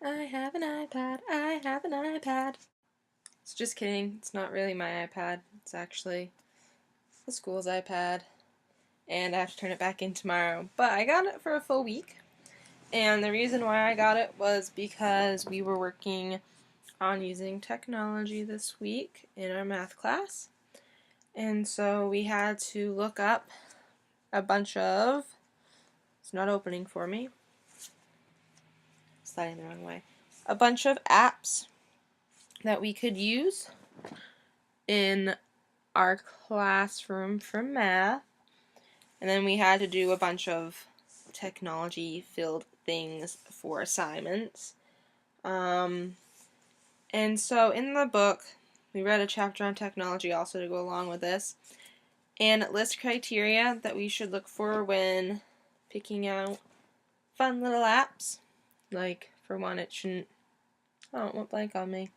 I have an iPad. I have an iPad. So just kidding. It's not really my iPad. It's actually the school's iPad. And I have to turn it back in tomorrow. But I got it for a full week. And the reason why I got it was because we were working on using technology this week in our math class. And so we had to look up a bunch of, it's not opening for me, sliding the wrong way, a bunch of apps that we could use in our classroom for math. And then we had to do a bunch of technology-filled things for assignments. And so in the book, we read a chapter on technology also to go along with this. And it lists criteria that we should look for when picking out fun little apps. Like, for one, it shouldn't... Oh, it went blank on me.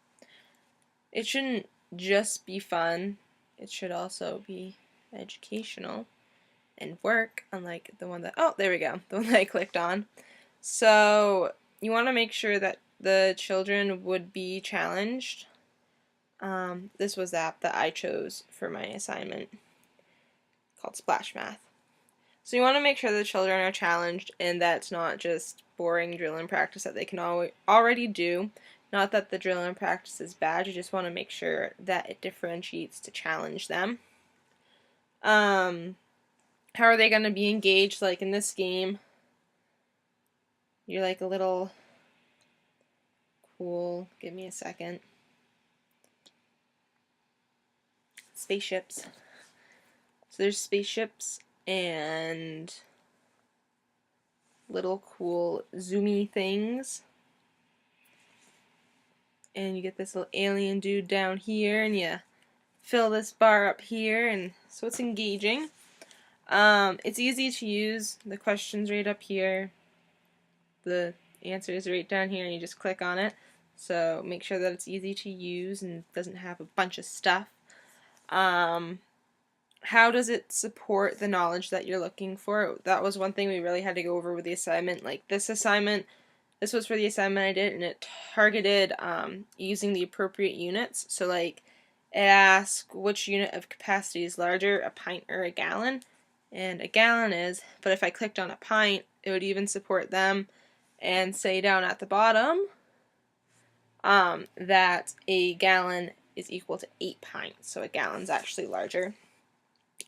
It shouldn't just be fun. It should also be educational and work, unlike the one that... Oh, there we go. The one that I clicked on. So, you want to make sure that the children would be challenged. This was the app that I chose for my assignment, called Splash Math. So you want to make sure the children are challenged and that it's not just boring drill and practice that they can already do. Not that the drill and practice is bad, you just want to make sure that it differentiates to challenge them. How are they going to be engaged? Like in this game, you're like a little cool, give me a second, spaceships. So there's spaceships and little cool zoomy things. And you get this little alien dude down here, and you fill this bar up here, and so it's engaging. It's easy to use. The question's right up here. The answer is right down here, and you just click on it. So make sure that it's easy to use and doesn't have a bunch of stuff. How does it support the knowledge that you're looking for? That was one thing we really had to go over with the assignment. Like this assignment, this was for the assignment I did, and it targeted using the appropriate units. So like it asked which unit of capacity is larger, a pint or a gallon, and a gallon is, but if I clicked on a pint, it would even support them and say down at the bottom that a gallon is equal to 8 pints, so a gallon's actually larger.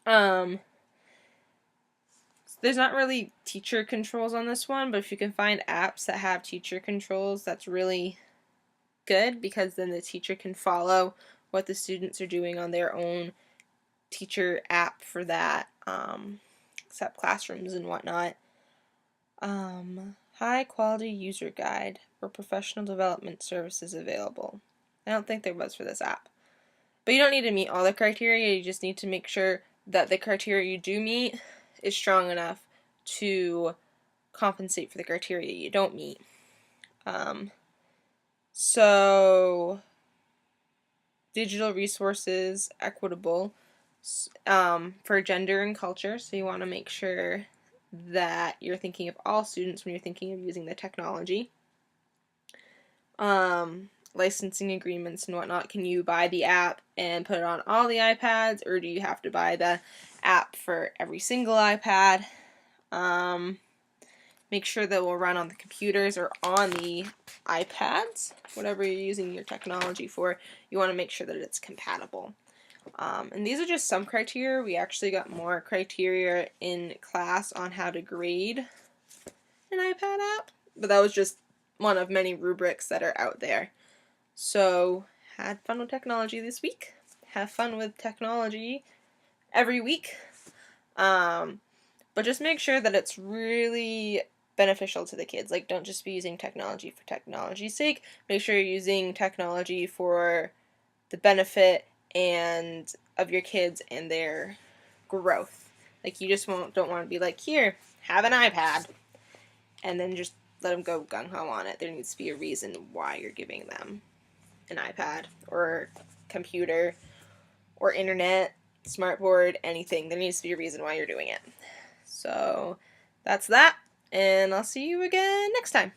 There's not really teacher controls on this one, but if you can find apps that have teacher controls, that's really good because then the teacher can follow what the students are doing on their own teacher app for that, except classrooms and whatnot. High quality user guide for professional development services available. I don't think there was for this app. But you don't need to meet all the criteria, you just need to make sure that the criteria you do meet is strong enough to compensate for the criteria you don't meet. So, digital resources, equitable, for gender and culture, so you want to make sure that you're thinking of all students when you're thinking of using the technology. Licensing agreements and whatnot. Can you buy the app and put it on all the iPads, or do you have to buy the app for every single iPad? Make sure that it will run on the computers or on the iPads, whatever you're using your technology for. You want to make sure that it's compatible. And these are just some criteria. We actually got more criteria in class on how to grade an iPad app, but that was just one of many rubrics that are out there. So, had fun with technology this week. Have fun with technology every week. But just make sure that it's really beneficial to the kids. Like, don't just be using technology for technology's sake. Make sure you're using technology for the benefit and of your kids and their growth. Like, you just don't want to be like, here, have an iPad, and then just let them go gung-ho on it. There needs to be a reason why you're giving them an iPad or computer or internet, smartboard, anything. There needs to be a reason why you're doing it. So that's that, and I'll see you again next time.